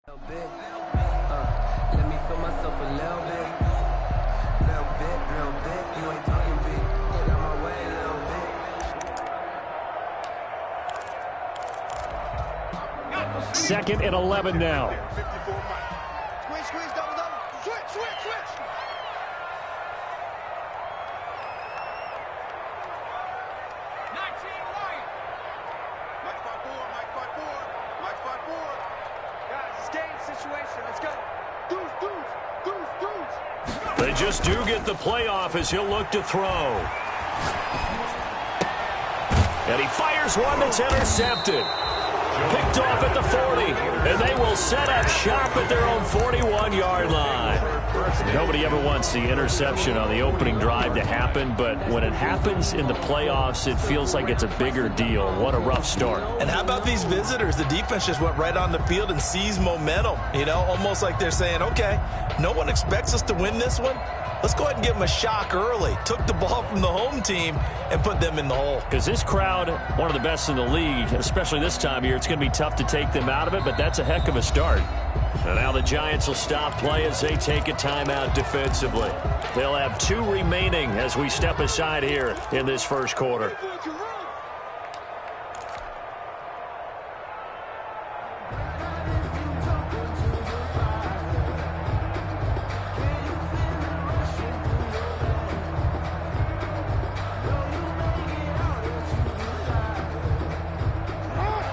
Let me feel myself a little bit. You ain't talking big. Get out my way a little bit. Second and 11 now. Squeeze, double. Switch. 19 Lion. Mike 5-4. Guys, it's game situation. Let's go. Deuce. They just do get the playoff as he'll look to throw. And he fires one that's intercepted. Picked off at the 40, and they will set up shop at their own 41-yard line. Nobody ever wants the interception on the opening drive to happen, but when it happens in the playoffs, it feels like it's a bigger deal. What a rough start. And how about these visitors? The defense just went right on the field and seized momentum. Almost like they're saying, okay, no one expects us to win this one. Let's go ahead and give them a shock early. Took the ball from the home team and put them in the hole. Because this crowd, one of the best in the league, especially this time of year, it's going to be tough to take them out of it, but that's a heck of a start. And now the Giants will stop play as they take a timeout defensively. They'll have 2 remaining as we step aside here in this first quarter.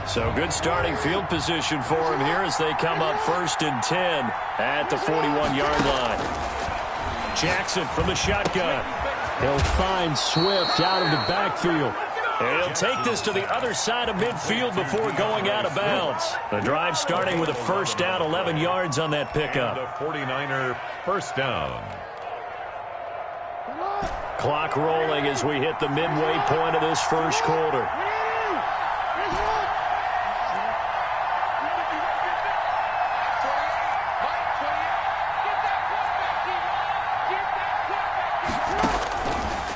So good starting field position for him here as they come up 1st and 10 at the 41-yard line. Jackson from the shotgun. He'll find Swift out of the backfield. And he'll take this to the other side of midfield before going out of bounds. The drive starting with a first down, 11 yards on that pickup. The 49er first down. Clock rolling as we hit the midway point of this first quarter.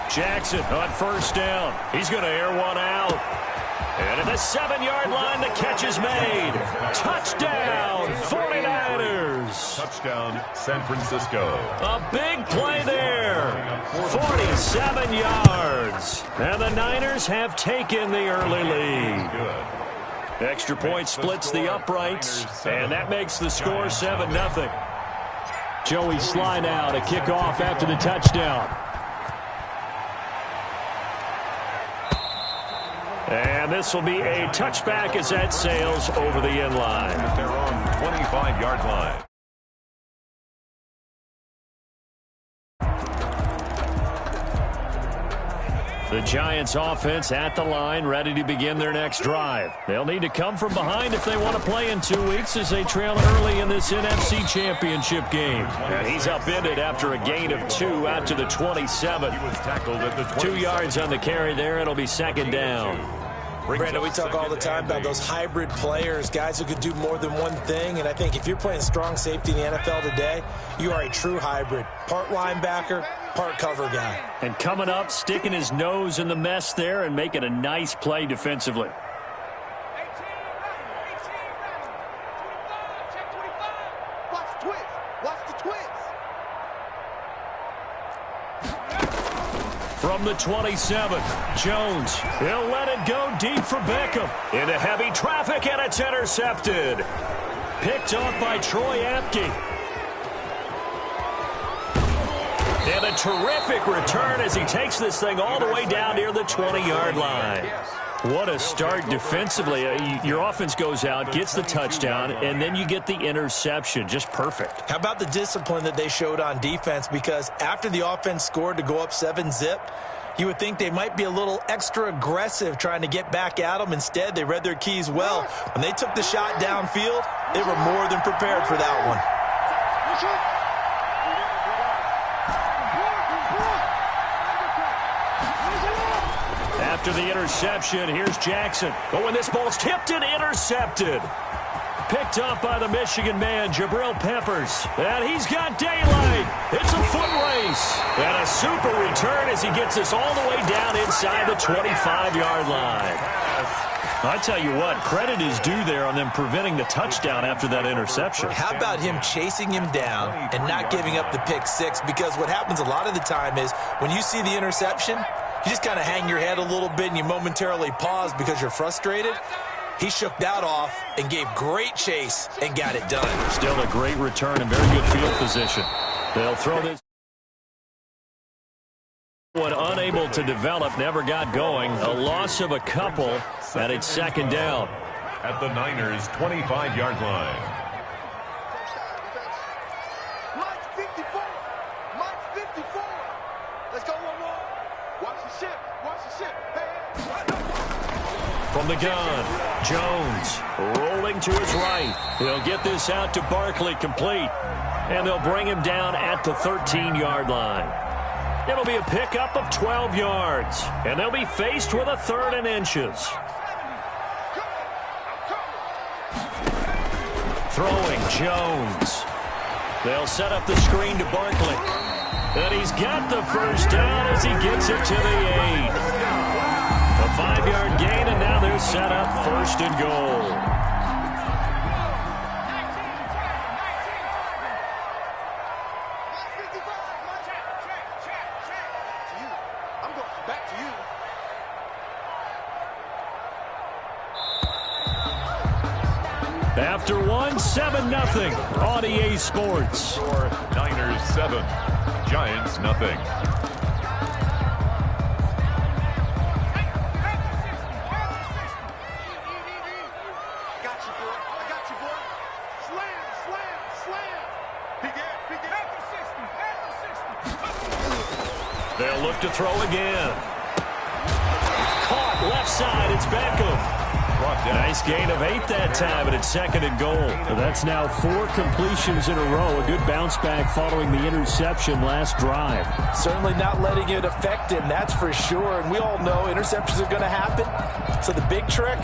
Jackson on first down. He's going to air one out. And at the 7-yard line, the catch is made. Touchdown, 49ers. Touchdown, San Francisco. A big play there. 47 yards. And the Niners have taken the early lead. Extra point splits the uprights, and that makes the score 7-0. Joey Sly now to kick off after the touchdown. And this will be a touchback as that sails over the end line. At their own 25-yard line. The Giants offense at the line, ready to begin their next drive. They'll need to come from behind if they want to play in 2 weeks as they trail early in this NFC Championship game. And he's upended after a gain of 2 out to the 27. He was tackled at the 27. 2 yards on the carry there. It'll be second down. Brandon, we talk all the time about those hybrid players, guys who could do more than one thing. And I think if you're playing strong safety in the NFL today, you are a true hybrid. Part linebacker, part cover guy. And coming up, sticking his nose in the mess there and making a nice play defensively. From the 27, Jones, he'll let it go deep for Beckham. Into heavy traffic, and it's intercepted. Picked off by Troy Apke. And a terrific return as he takes this thing all the way down near the 20-yard line. What a start defensively. Your offense goes out, gets the touchdown, and then you get the interception. Just perfect. How about the discipline that they showed on defense? Because after the offense scored to go up 7-zip, you would think they might be a little extra aggressive trying to get back at them. Instead, they read their keys well. When they took the shot downfield, they were more than prepared for that one. After the interception, here's Jackson. But when this ball's tipped and intercepted. Picked up by the Michigan man, Jabril Peppers. And he's got daylight. It's a foot race. And a super return as he gets this all the way down inside the 25-yard line. I tell you what, credit is due there on them preventing the touchdown after that interception. How about him chasing him down and not giving up the pick six? Because what happens a lot of the time is when you see the interception, you just kind of hang your head a little bit and you momentarily pause because you're frustrated. He shook that off and gave great chase and got it done. Still a great return and very good field position. They'll throw this one unable to develop, never got going. A loss of a couple, and it's second down. At the Niners' 25-yard line. March 54. March 54. Let's go one more. Watch the ship. Watch the ship. From the gun, Jones rolling to his right. He'll get this out to Barkley, complete. And they'll bring him down at the 13-yard line. It'll be a pickup of 12 yards. And they'll be faced with a 3rd and inches. Throwing Jones. They'll set up the screen to Barkley. And he's got the first down as he gets it to the 8. A 5-yard gain, and now they're set up 1st and goal. After one, 7-0 on EA Sports. Niners 7, Giants nothing. They'll look to throw again. Caught left side. It's Beckham. Nice gain of 8 that time, and it's 2nd and goal. That's now 4 completions in a row. A good bounce back following the interception last drive. Certainly not letting it affect him, that's for sure. And we all know interceptions are going to happen. So the big trick,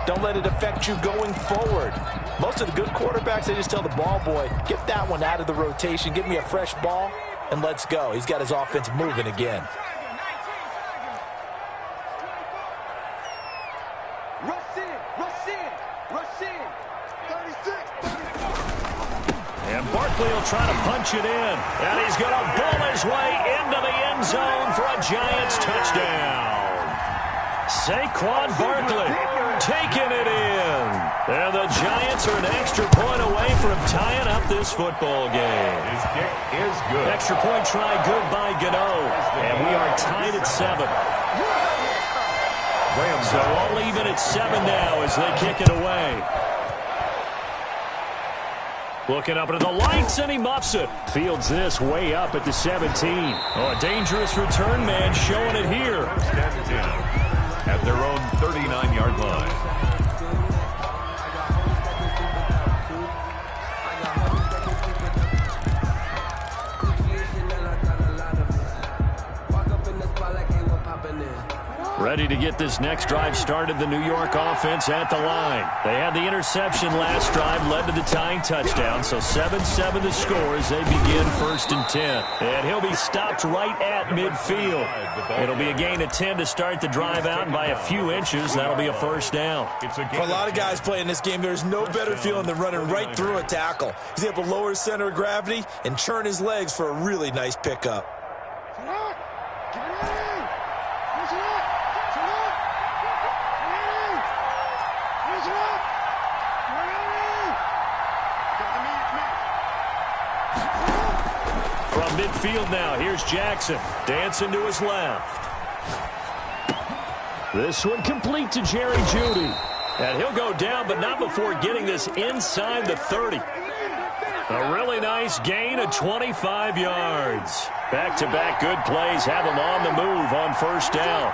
don't let it affect you going forward. Most of the good quarterbacks, they just tell the ball boy, get that one out of the rotation, give me a fresh ball, and let's go. He's got his offense moving again. And Barkley will try to punch it in. And he's going to bull his way into the end zone for a Giants touchdown. Saquon Barkley taking it in. And the Giants are an extra point away from tying up this football game. His kick is good. Extra point try good by Gano. And we are tied at 7. So all even at 7 now as they kick it away. Looking up into the lights, and he muffs it. Fields this way up at the 17. Oh, a dangerous return man showing it here. At their own 39-yard line. Ready to get this next drive started, the New York offense at the line. They had the interception last drive, led to the tying touchdown, so 7-7 the score as they begin 1st and 10. And he'll be stopped right at midfield. It'll be a gain of 10 to start the drive out, and by a few inches, that'll be a 1st down. For a lot of guys playing this game, there's no better feeling than running right through a tackle. He's able to lower his center of gravity and churn his legs for a really nice pickup. Midfield now. Here's Jackson dancing to his left. This one complete to Jerry Jeudy. And he'll go down, but not before getting this inside the 30. A really nice gain of 25 yards. Back-to-back good plays have him on the move on 1st down.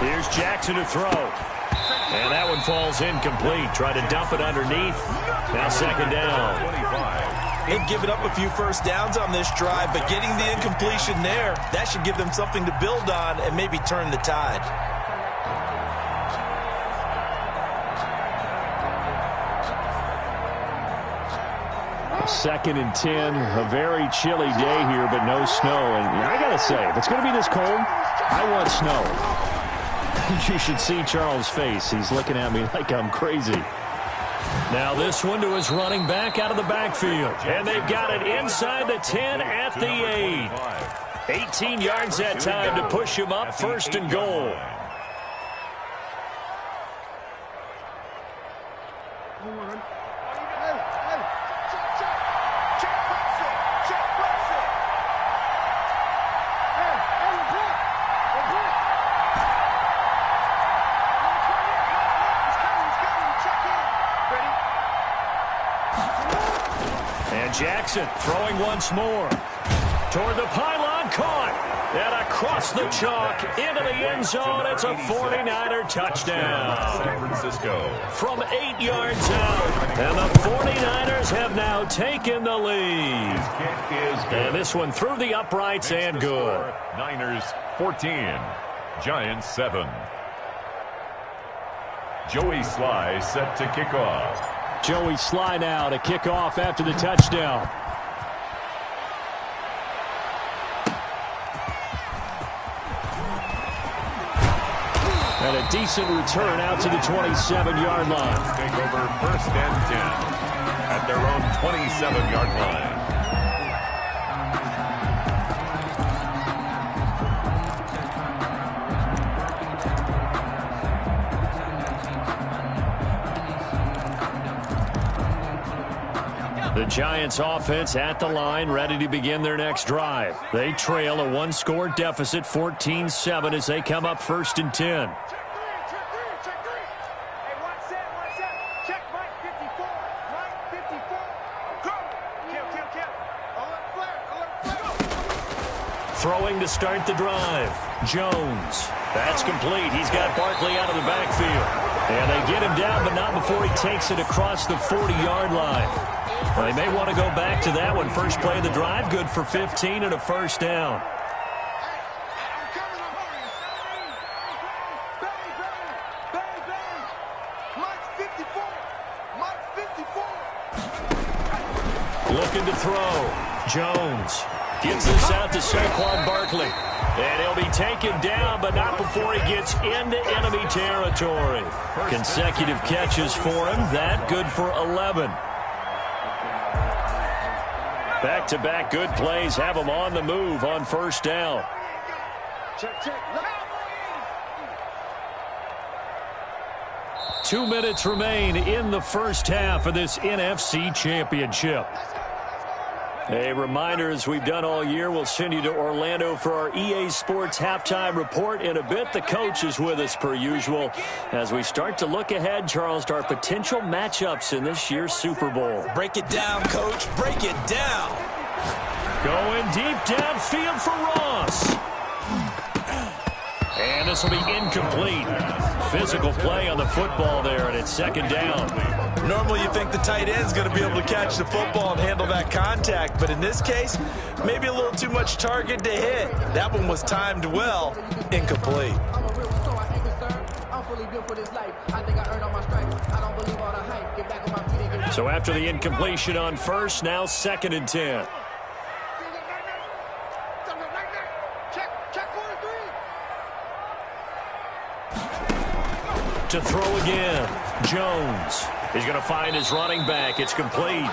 Here's Jackson to throw. And that one falls incomplete. Try to dump it underneath. Now 2nd down. They've given up a few 1st downs on this drive, but getting the incompletion there, that should give them something to build on and maybe turn the tide. Second and 10, a very chilly day here, but no snow. And I got to say, if it's going to be this cold, I want snow. You should see Charles' face. He's looking at me like I'm crazy. Now this one to his running back out of the backfield. And they've got it inside the 10 at the 8. 18 yards that time to push him up, first and goal. Jackson throwing once more. Toward the pylon, caught. And across the chalk into the end zone. It's a 49er touchdown. San Francisco. From 8 yards out. And the 49ers have now taken the lead. His kick is good. And this one through the uprights and good. Niners 14. Giants 7. Joey Sly set to kick off. Joey Sly now to kick off after the touchdown. And a decent return out to the 27-yard line. Take over first and 10 at their own 27-yard line. The Giants offense at the line, ready to begin their next drive. They trail a one-score deficit, 14-7, as they come up first and 10. Throwing to start the drive. Jones. That's complete. He's got Barkley out of the backfield. And they get him down, but not before he takes it across the 40-yard line. Well, they may want to go back to that one. First play of the drive, good for 15 and a first down. Looking to throw. Jones gets this out to Saquon Barkley. And he'll be taken down, but not before he gets into enemy territory. Consecutive catches for him. That good for 11. Back-to-back good plays have him on the move on first down. 2 minutes remain in the first half of this NFC Championship. A reminder, as we've done all year, we'll send you to Orlando for our EA Sports halftime report in a bit. The coach is with us per usual as we start to look ahead, Charles, to our potential matchups in this year's Super Bowl. Break it down, Coach. Break it down. Going deep downfield for Ross. And this will be incomplete. Physical play on the football there, and it's second down. Normally you think the tight end's going to be able to catch the football and handle that contact, but in this case, maybe a little too much target to hit. That one was timed well. Incomplete. So after the incompletion on first, now second and 10. To throw again. Jones. He's going to find his running back. It's complete.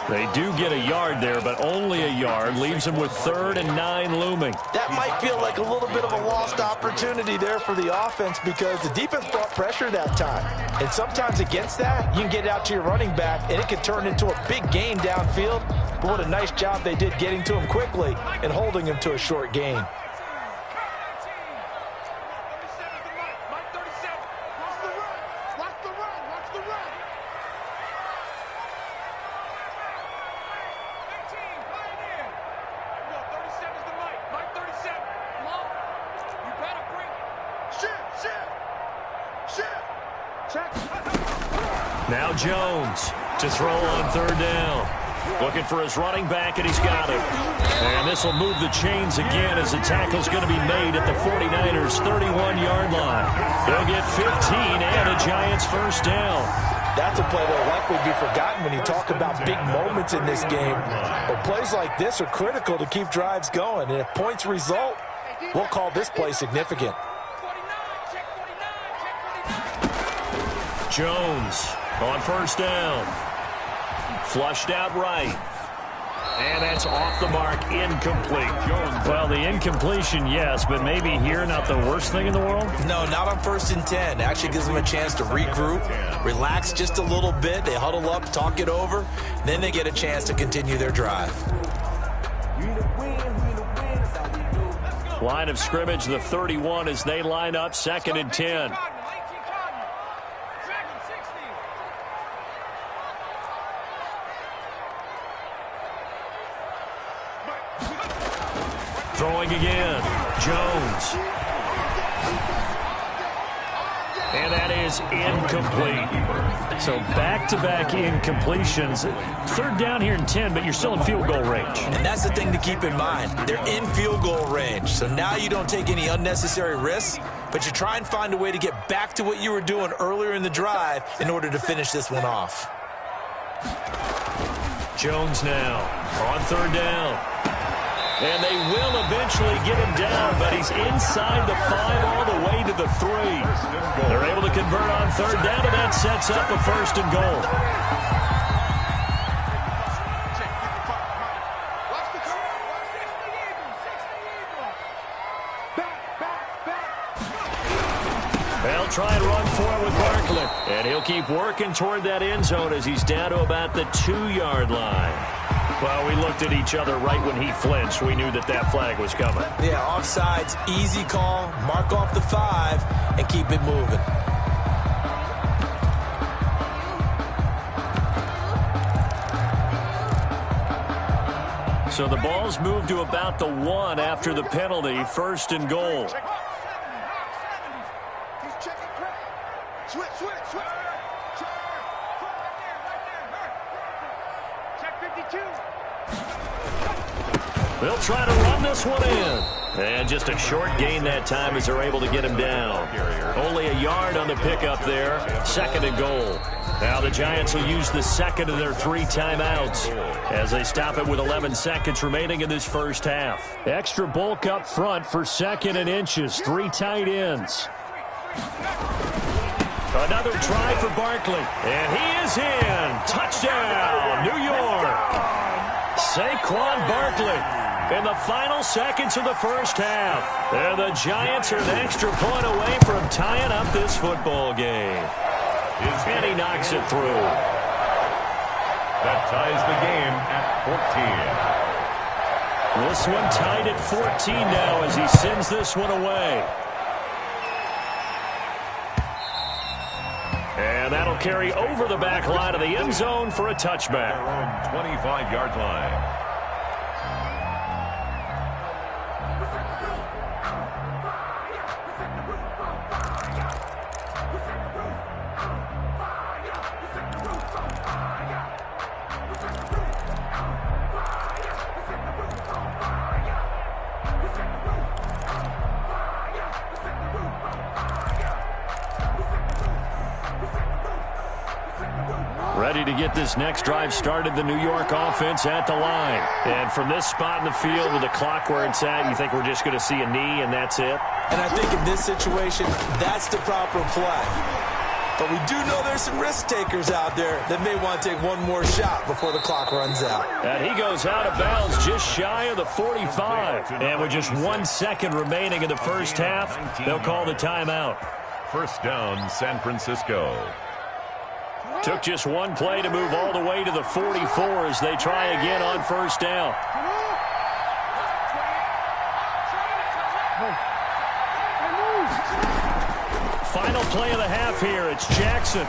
They do get a yard there, but only a yard. Leaves him with 3rd and 9 looming. That might feel like a little bit of a lost opportunity there for the offense because the defense brought pressure that time. And sometimes against that, you can get out to your running back, and it can turn into a big gain downfield. But what a nice job they did getting to him quickly and holding him to a short gain. Now Jones to throw on 3rd down. Looking for his running back, and he's got it. And this will move the chains again as the tackle's going to be made at the 49ers' 31-yard line. They'll get 15 and a Giants first down. That's a play that will likely be forgotten when you talk about big moments in this game. But plays like this are critical to keep drives going. And if points result, we'll call this play significant. Jones on first down. Flushed out right. And that's off the mark, incomplete. Well, the incompletion, yes, but maybe here not the worst thing in the world? No, not on 1st and 10. Actually gives them a chance to regroup, relax just a little bit. They huddle up, talk it over, then they get a chance to continue their drive. Line of scrimmage, the 31 as they line up, 2nd and 10. Throwing again, Jones. And that is incomplete. So back-to-back incompletions. 3rd down here and 10, but you're still in field goal range. And that's the thing to keep in mind. They're in field goal range. So now you don't take any unnecessary risks, but you try and find a way to get back to what you were doing earlier in the drive in order to finish this one off. Jones now on 3rd down. And they will eventually get him down, but he's inside the 5 all the way to the 3. They're able to convert on 3rd down, and that sets up a 1st and goal. They'll try and run for it with Barkley. And he'll keep working toward that end zone as he's down to about the 2-yard line. Well, we looked at each other right when he flinched. We knew that that flag was coming. Yeah, offsides, easy call, mark off the 5, and keep it moving. So the ball's moved to about the 1 after the penalty, 1st and goal. They'll try to run this one in. And just a short gain that time as they're able to get him down. Only a yard on the pickup there. 2nd and goal. Now the Giants will use the 2nd of their 3 timeouts as they stop it with 11 seconds remaining in this first half. Extra bulk up front for 2nd and inches. 3 tight ends. Another try for Barkley. And he is in. Touchdown, New York. Saquon Barkley in the final seconds of the first half. And the Giants are an extra point away from tying up this football game. And he knocks it through. That ties the game at 14. This one tied at 14 now as he sends this one away. And that'll carry over the back line of the end zone for a touchback. Their own 25-yard line. Ready to get this next drive started, the New York offense at the line. And from this spot in the field with the clock where it's at, you think we're just going to see a knee and that's it? And I think in this situation, that's the proper play. But we do know there's some risk takers out there that may want to take one more shot before the clock runs out. And he goes out of bounds just shy of the 45. And with just 1 second remaining in the first half, they'll call the timeout. First down, San Francisco. Took just one play to move all the way to the 44 as they try again on first down. Final play of the half here. It's Jackson.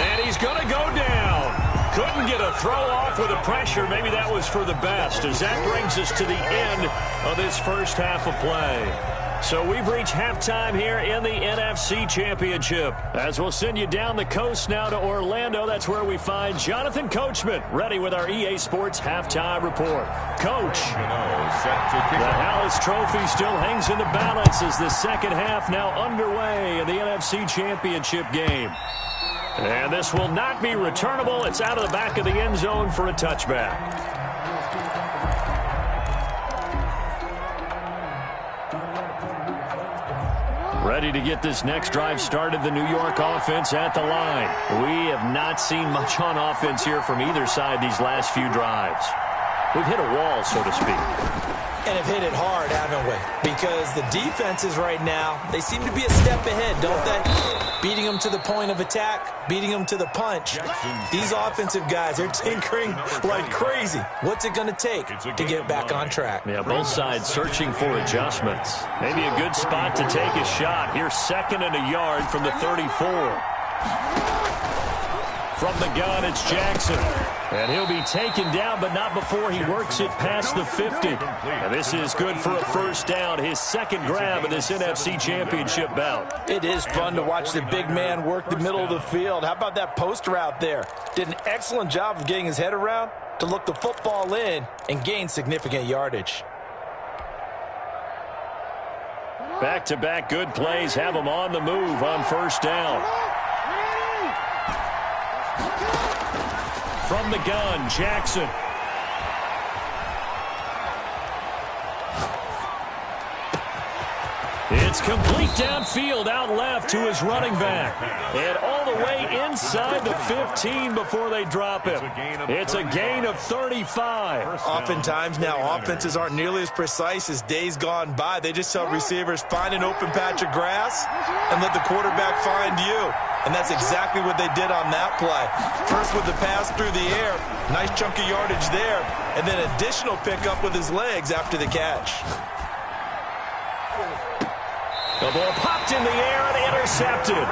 And he's going to go down. Couldn't get a throw off with the pressure. Maybe that was for the best as that brings us to the end of this first half of play. So we've reached halftime here in the NFC Championship. As we'll send you down the coast now to Orlando, that's where we find Jonathan Coachman ready with our EA Sports Halftime Report. Coach, the Hallis Trophy still hangs in the balance as the second half now underway in the NFC Championship game. And this will not be returnable. It's out of the back of the end zone for a touchback. Ready to get this next drive started, the New York offense at the line. We have not seen much on offense here from either side these last few drives. We've hit a wall, so to speak. And have hit it hard, haven't we? Because the defenses right now, they seem to be a step ahead, don't they? Beating them to the point of attack, beating them to the punch. These offensive guys, they're tinkering like crazy. What's it going to take to get back on track? Yeah, both sides searching for adjustments. Maybe a good spot to take a shot. Here's 2nd and a yard from the 34. From the gun, it's Jackson. And he'll be taken down, but not before he works it past the 50. And this is good for a first down, his second grab of this NFC Championship bout. It is fun to watch the big man work the middle of the field. How about that post route there? Did an excellent job of getting his head around to look the football in and gain significant yardage. Back-to-back good plays have him on the move on first down. From the gun, Jackson. It's complete downfield, out left to his running back. And all the way inside the 15 before they drop him. It's a gain of 35. Oftentimes now, offenses aren't nearly as precise as days gone by. They just tell receivers, find an open patch of grass and let the quarterback find you. And that's exactly what they did on that play. First with the pass through the air, nice chunk of yardage there, and then additional pickup with his legs after the catch. The ball popped in the air and intercepted.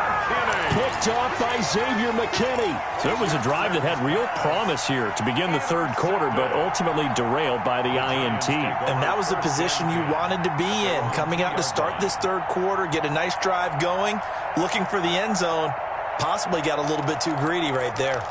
Picked off by Xavier McKinney. So it was a drive that had real promise here to begin the third quarter, but ultimately derailed by the INT. And that was the position you wanted to be in. Coming out to start this third quarter, get a nice drive going, looking for the end zone. Possibly got a little bit too greedy right there.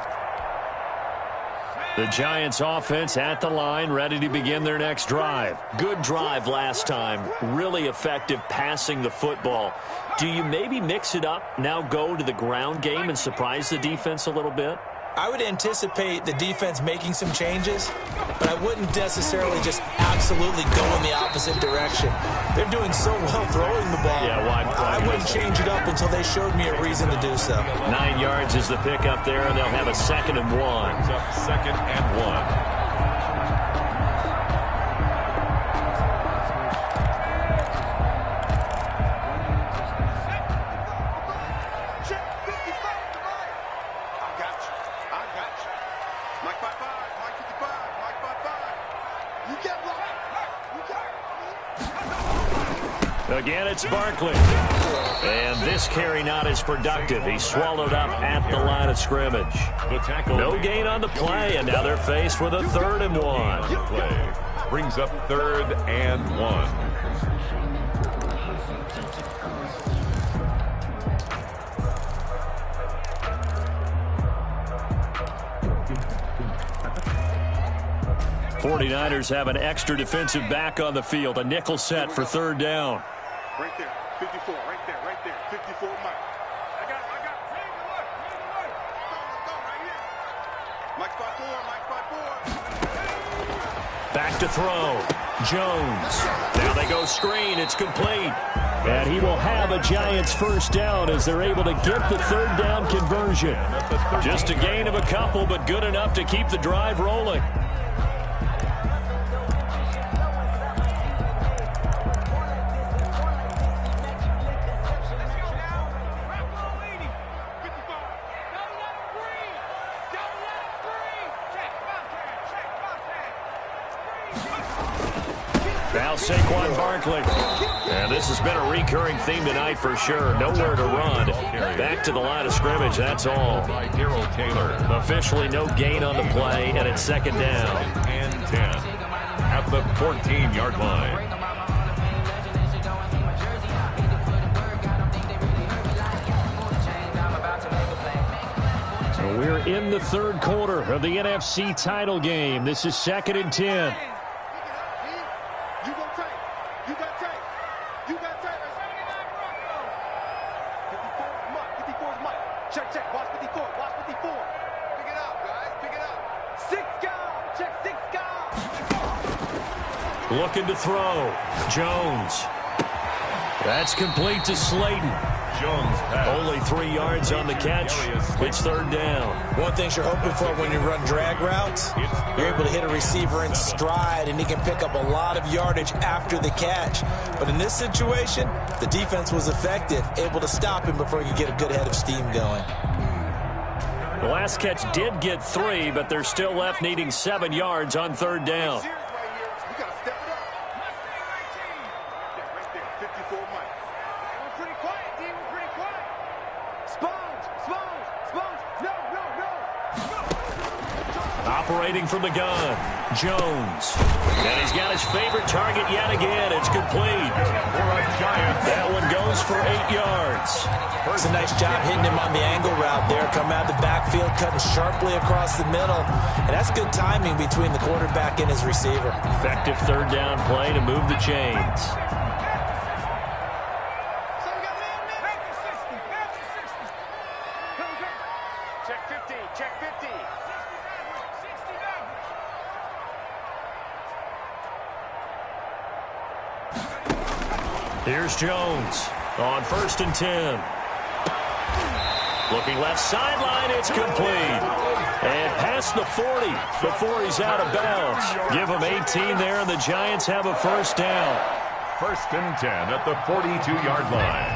The Giants offense at the line, ready to begin their next drive. Good drive last time. Really effective passing the football. Do you maybe mix it up, now go to the ground game and surprise the defense a little bit? I would anticipate the defense making some changes, but I wouldn't necessarily just absolutely go in the opposite direction. They're doing so well throwing the ball. Yeah, I wouldn't change it up until they showed me a reason to do so. 9 yards is the pickup there, and they'll have a 2nd and 1. 2nd and 1. Again, it's Barkley. And this carry not as productive. He's swallowed up at the line of scrimmage. No gain on the play, and now they're faced with a 3rd and 1. Play brings up 3rd and 1. '49ers have an extra defensive back on the field. A nickel set for 3rd down. Right there, 54, right there, 54, Mike. I got it. Let's go, right here. Mike 5-4. Back to throw. Jones. Now they go screen. It's complete. And he will have a Giants first down as they're able to get the 3rd down conversion. Just a gain of a couple, but good enough to keep the drive rolling. Now Saquon Barkley. And this has been a recurring theme tonight for sure. Nowhere to run. Back to the line of scrimmage, that's all. By Darrell Taylor. Officially no gain on the play, and it's 2nd down. And 10 at the 14-yard line. We're in the third quarter of the NFC title game. This is 2nd and 10. Looking to throw. Jones. That's complete to Slayton. Jones pass. Only 3 yards on the catch. It's third down. One thing you're hoping for when you run drag routes, you're able to hit a receiver in stride, and he can pick up a lot of yardage after the catch. But in this situation, the defense was effective, able to stop him before he could get a good head of steam going. The last catch did get 3, but they're still left needing 7 yards on third down. Operating from the gun, Jones. And he's got his favorite target yet again. It's complete. That one goes for 8 yards. It's a nice job hitting him on the angle route there. Come out of the backfield, cutting sharply across the middle. And that's good timing between the quarterback and his receiver. Effective third down play to move the chains. Here's Jones on 1st and 10. Looking left sideline, it's complete. And past the 40 before he's out of bounds. Give him 18 there, and the Giants have a first down. 1st and 10 at the 42-yard line.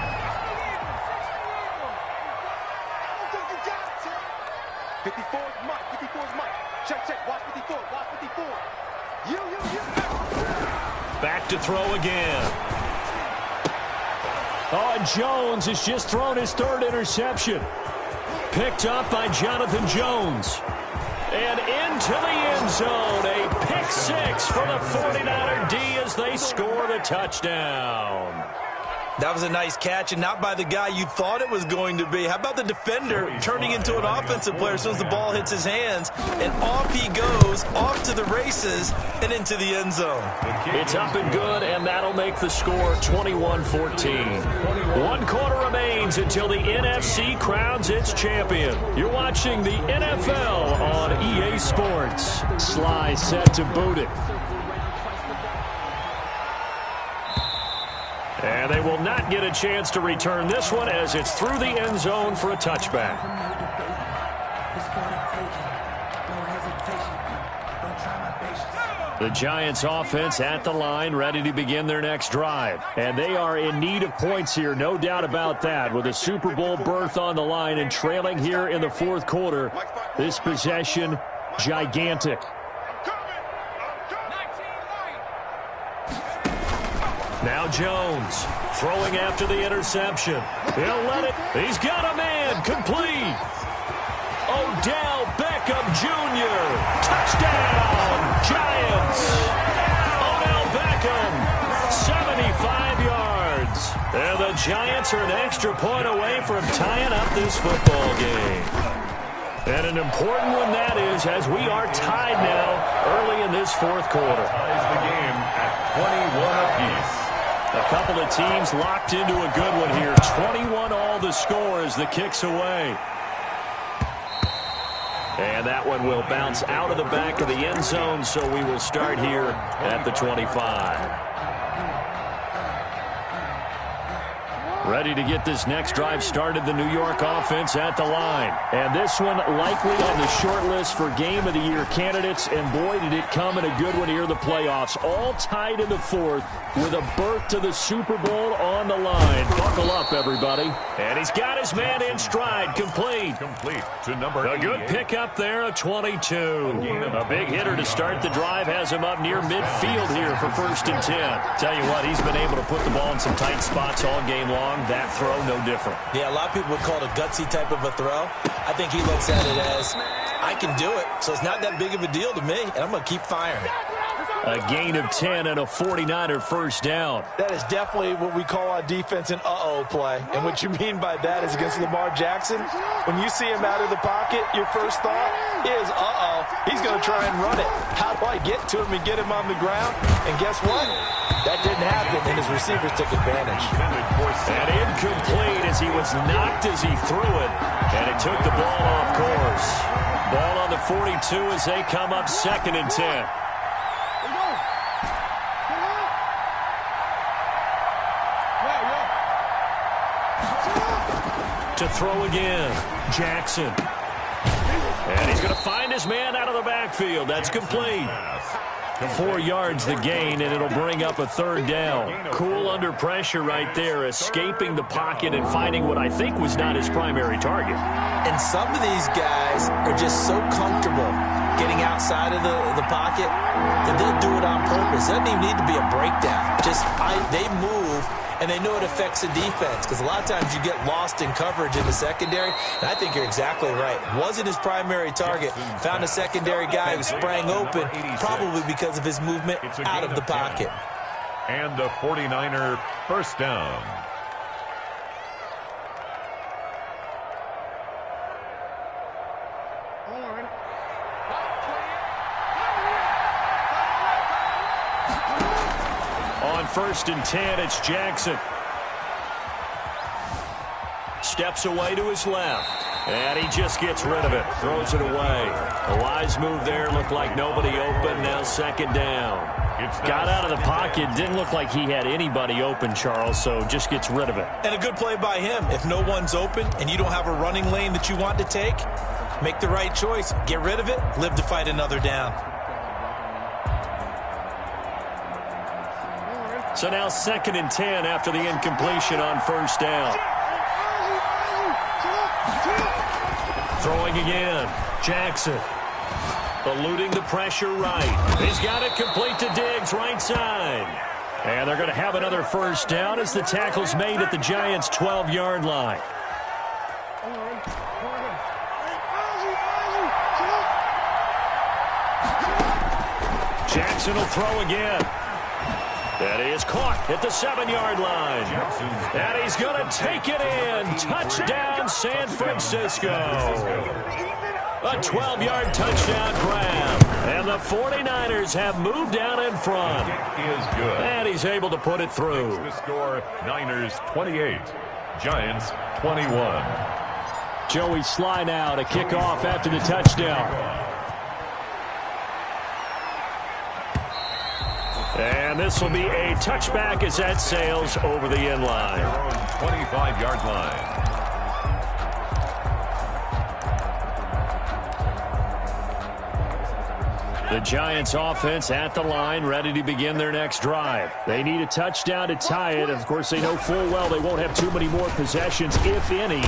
54 is Mike. 54 is Mike. Check. Watch 54. Watch 54. You. Back to throw again. Oh, and Jones has just thrown his 3rd interception. Picked up by Jonathan Jones. And into the end zone. A pick 6 for the 49er D as they score the touchdown. That was a nice catch, and not by the guy you thought it was going to be. How about the defender turning into an offensive player as soon as the ball hits his hands, and off he goes, off to the races, and into the end zone. It's up and good, and that'll make the score 21-14. 1 quarter remains until the NFC crowns its champion. You're watching the NFL on EA Sports. Sly set to boot it. And they will not get a chance to return this one as it's through the end zone for a touchback. The Giants offense at the line, ready to begin their next drive. And they are in need of points here, no doubt about that. With a Super Bowl berth on the line and trailing here in the 4th quarter, this possession, gigantic. Now Jones throwing after the interception. He'll let it. He's got a man. Complete. Odell Beckham Jr. Touchdown, Giants. Odell Beckham, 75 yards. And the Giants are an extra point away from tying up this football game. And an important one that is, as we are tied now early in this 4th quarter. Ties the game at 21 apiece. A couple of teams locked into a good one here. 21 all the score as the kick's away. And that one will bounce out of the back of the end zone, so we will start here at the 25. Ready to get this next drive started, the New York offense at the line. And this one likely on the short list for Game of the Year candidates. And boy, did it come in a good one here in the playoffs. All tied in the 4th with a berth to the Super Bowl on the line. Buckle up, everybody. And he's got his man in stride. Complete To number 88. A good pickup there, a 22. A big hitter to start the drive has him up near midfield here for 1st and 10. Tell you what, he's been able to put the ball in some tight spots all game long. That throw, no different. Yeah, a lot of people would call it a gutsy type of a throw. I think he looks at it as, I can do it, so it's not that big of a deal to me, and I'm going to keep firing. A gain of 10 and a 49er first down. That is definitely what we call on defense an uh-oh play. And what you mean by that is against Lamar Jackson, when you see him out of the pocket, your first thought is, uh-oh, he's going to try and run it. How do I get to him and get him on the ground? And guess what? That didn't happen, and his receivers took advantage. And incomplete as he was knocked as he threw it, and it took the ball off course. Ball on the 42 as they come up 2nd and 10. To throw again, Jackson. And he's going to find his man out of the backfield. That's complete. 4 yards the gain, and it'll bring up a third down. Cool under pressure right there, escaping the pocket and finding what I think was not his primary target. And some of these guys are just so comfortable getting outside of the pocket that they'll do it on purpose. It doesn't even need to be a breakdown. They move, and they know it affects the defense, because a lot of times you get lost in coverage in the secondary, and I think you're exactly right. Wasn't his primary target. Found a secondary guy who sprang open, probably because of his movement out of the pocket. And a 49er first down. On 1st and 10, it's Jackson. Steps away to his left. And he just gets rid of it. Throws it away. A wise move there. Looked like nobody open. Now 2nd down. Got out of the pocket. Didn't look like he had anybody open, Charles, so just gets rid of it. And a good play by him. If no one's open and you don't have a running lane that you want to take, make the right choice. Get rid of it. Live to fight another down. So now 2nd and 10 after the incompletion on 1st down. Throwing again. Jackson. Eluding the pressure right. He's got it complete to Diggs, right side. And they're going to have another first down as the tackle's made at the Giants' 12-yard line. Jackson will throw again. That is caught at the 7-yard line. And he's going to take it in. Touchdown, San Francisco. A 12-yard touchdown grab. And the 49ers have moved down in front. It is good. And he's able to put it through. The score, Niners 28, Giants 21. Joey Sly now to kick off after the touchdown. And this will be a touchback as that sails over the end line. 25-yard line. The Giants offense at the line, ready to begin their next drive. They need a touchdown to tie it. Of course, they know full well they won't have too many more possessions, if any,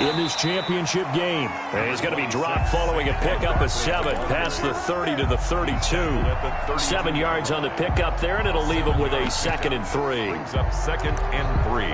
in this championship game. And he's going to be dropped following a pickup of 7, past the 30 to the 32. 7 yards on the pickup there, and it'll leave him with a 2nd and 3. Brings up 2nd and 3.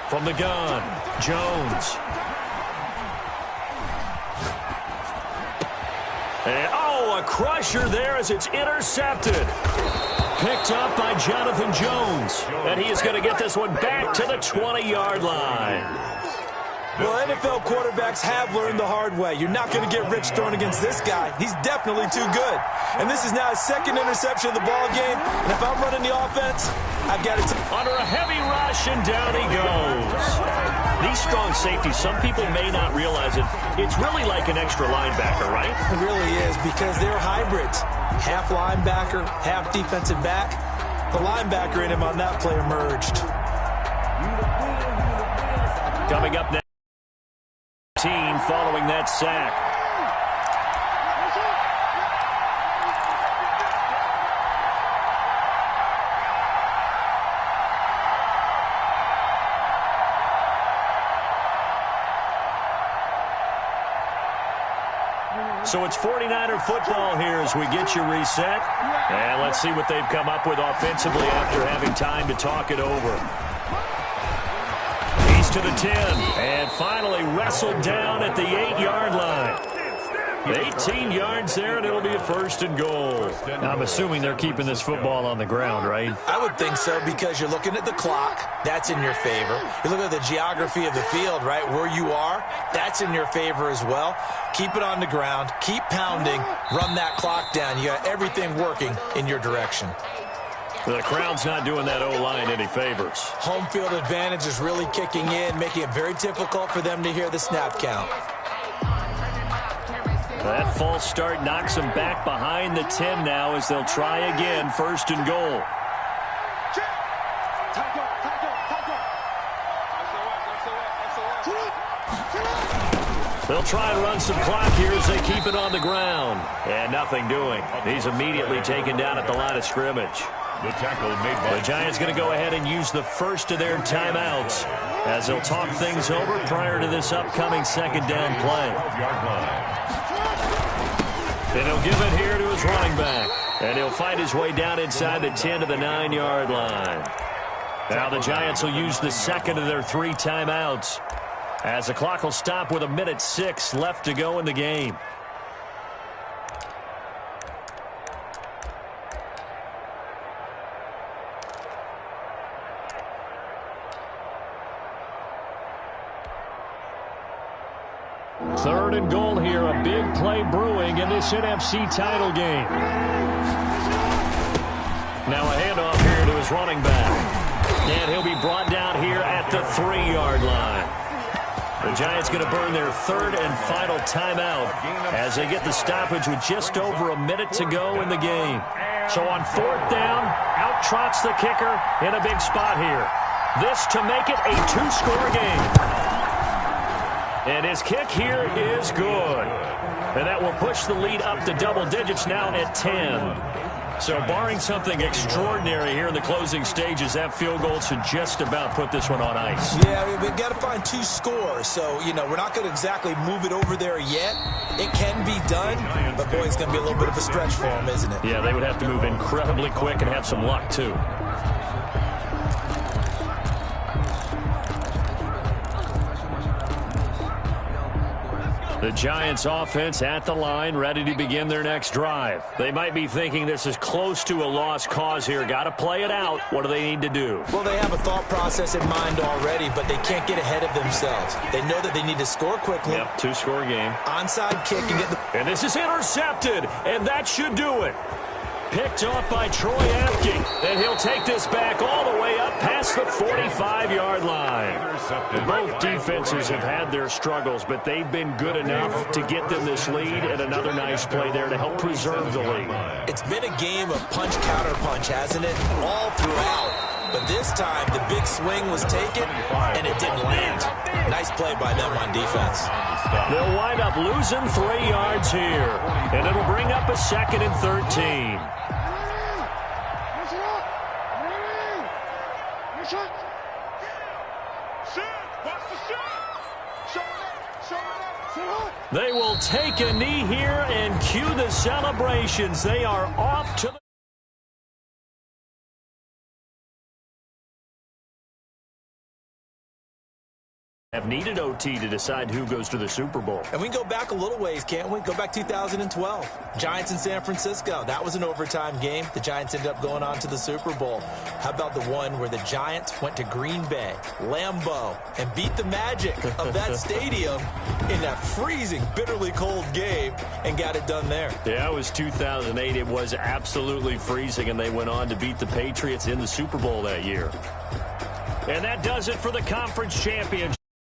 From the gun, Jones. And, a crusher there as it's intercepted. Picked up by Jonathan Jones. And he is going to get this one back to the 20-yard line. Well, NFL quarterbacks have learned the hard way. You're not going to get rich throwing against this guy. He's definitely too good. And this is now his 2nd interception of the ball game. And if I'm running the offense, I've got it. Under a heavy rush, and down he goes. These strong safeties, some people may not realize it. It's really like an extra linebacker, right? It really is, because they're hybrids. Half linebacker, half defensive back. The linebacker in him on that play emerged. Coming up next, team following that sack. So it's 49er football here as we get you reset. And let's see what they've come up with offensively after having time to talk it over. He's to the 10. And finally wrestled down at the 8-yard line. 18 yards there, and it'll be a 1st and goal. Now, I'm assuming they're keeping this football on the ground, right? I would think so, because you're looking at the clock. That's in your favor. You look at the geography of the field, right, where you are. That's in your favor as well. Keep it on the ground. Keep pounding. Run that clock down. You got everything working in your direction. The crowd's not doing that O-line any favors. Home field advantage is really kicking in, making it very difficult for them to hear the snap count. That false start knocks them back behind the 10 now as they'll try again, first and goal. They'll try and run some clock here as they keep it on the ground. And nothing doing. He's immediately taken down at the line of scrimmage. The tackle made by the Giants going to go ahead and use the first of their timeouts as they'll talk things over prior to this upcoming second down play. And he'll give it here to his running back. And he'll find his way down inside the 10 to the 9-yard line. Now the Giants will use the second of their 3 timeouts as the clock will stop with 1:06 left to go in the game. Third and goal here. A big play brewing in this NFC title game. Now a handoff here to his running back. And he'll be brought down here at the 3-yard line. The Giants going to burn their third and final timeout as they get the stoppage with just over 1 minute to go in the game. So on 4th down, out trots the kicker in a big spot here. This to make it a 2-score game. And his kick here is good. And that will push the lead up to double digits now at 10. So barring something extraordinary here in the closing stages, that field goal should just about put this one on ice. Yeah, we've got to find 2 scores. So, you know, we're not going to exactly move it over there yet. It can be done, but boy, it's going to be a little bit of a stretch for them, isn't it? Yeah, they would have to move incredibly quick and have some luck, too. The Giants offense at the line, ready to begin their next drive. They might be thinking this is close to a lost cause here. Got to play it out. What do they need to do? Well, they have a thought process in mind already, but they can't get ahead of themselves. They know that they need to score quickly. Yep, 2-score game. Onside kick and get the... And this is intercepted, and that should do it. Picked off by Troy Apke, and he'll take this back all the way up past the 45-yard line. Both defenses have had their struggles, but they've been good enough to get them this lead, and another nice play there to help preserve the lead. It's been a game of punch-counter-punch, hasn't it? All throughout. But this time, the big swing was taken, and it didn't land. Nice play by them on defense. They'll wind up losing 3 yards here, and it'll bring up a 2nd and 13. They will take a knee here and cue the celebrations. They are off to the... have needed OT to decide who goes to the Super Bowl. And we can go back a little ways, can't we? Go back 2012. Giants in San Francisco. That was an overtime game. The Giants ended up going on to the Super Bowl. How about the one where the Giants went to Green Bay, Lambeau, and beat the Magic of that stadium in that freezing, bitterly cold game and got it done there? Yeah, it was 2008. It was absolutely freezing, and they went on to beat the Patriots in the Super Bowl that year. And that does it for the conference championship.